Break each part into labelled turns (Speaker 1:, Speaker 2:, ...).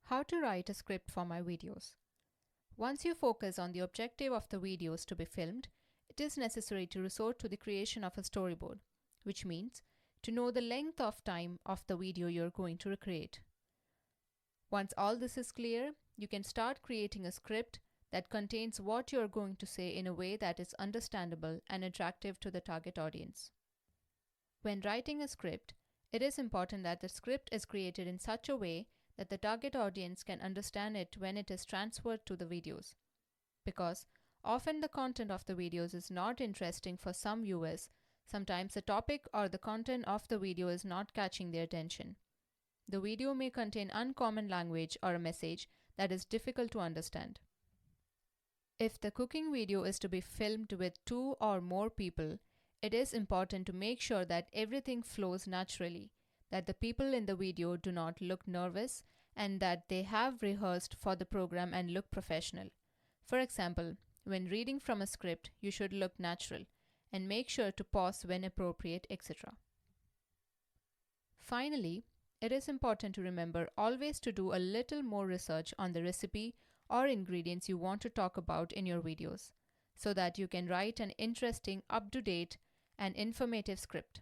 Speaker 1: How to write a script for my videos. Once you focus on the objective of the videos to be filmed, it is necessary to resort to the creation of a storyboard, which means to know the length of time of the video you're going to recreate. Once all this is clear, you can start creating a script that contains what you're going to say in a way that is understandable and attractive to the target audience. When writing a script, it is important that the script is created in such a way that the target audience can understand it when it is transferred to the videos. Because often the content of the videos is not interesting for some viewers, sometimes the topic or the content of the video is not catching their attention. The video may contain uncommon language or a message that is difficult to understand. If the cooking video is to be filmed with 2 or more people, it is important to make sure that everything flows naturally, that the people in the video do not look nervous, and that they have rehearsed for the program and look professional. For example, when reading from a script, you should look natural and make sure to pause when appropriate, etc. Finally, it is important to remember always to do a little more research on the recipe or ingredients you want to talk about in your videos, so that you can write an interesting, up-to-date, and informative script.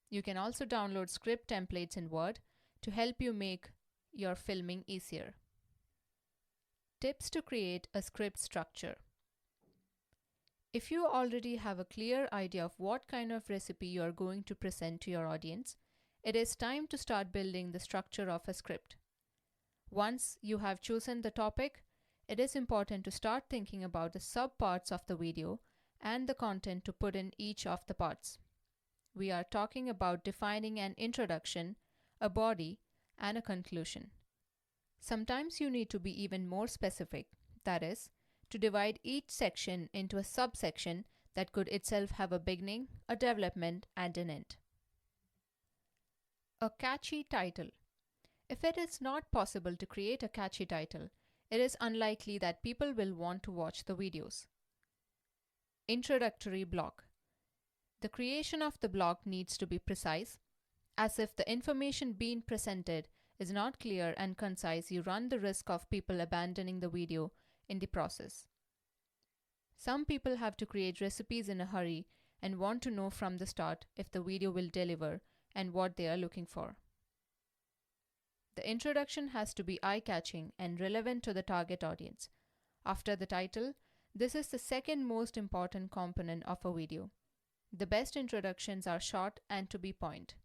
Speaker 1: You can also download script templates in Word to help you make your filming easier. Tips to create a script structure. If you already have a clear idea of what kind of recipe you are going to present to your audience, it is time to start building the structure of a script. Once you have chosen the topic, it is important to start thinking about the sub-parts of the video and the content to put in each of the parts. We are talking about defining an introduction, a body, and a conclusion. Sometimes you need to be even more specific, that is, to divide each section into a subsection that could itself have a beginning, a development, and an end. A catchy title. If it is not possible to create a catchy title, it is unlikely that people will want to watch the videos. Introductory block. The creation of the block needs to be precise, as if the information being presented is not clear and concise, you run the risk of people abandoning the video in the process. Some people have to create recipes in a hurry and want to know from the start if the video will deliver and what they are looking for. The introduction has to be eye-catching and relevant to the target audience. After the title, this is the second most important component of a video. The best introductions are short and to the point.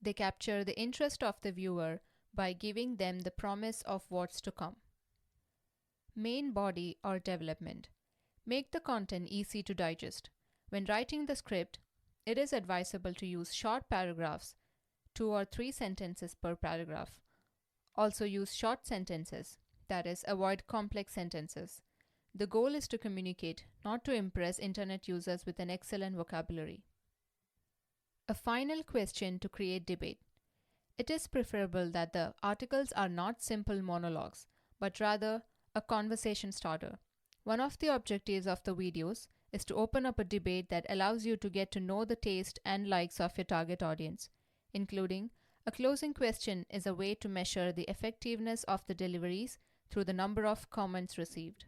Speaker 1: They capture the interest of the viewer by giving them the promise of what's to come. Main body or development. Make the content easy to digest. When writing the script, it is advisable to use short paragraphs, 2 or 3 sentences per paragraph. Also use short sentences, that is, avoid complex sentences. The goal is to communicate, not to impress internet users with an excellent vocabulary. A final question to create debate. It is preferable that the articles are not simple monologues, but rather a conversation starter. One of the objectives of the videos is to open up a debate that allows you to get to know the taste and likes of your target audience, including a closing question is a way to measure the effectiveness of the deliveries through the number of comments received.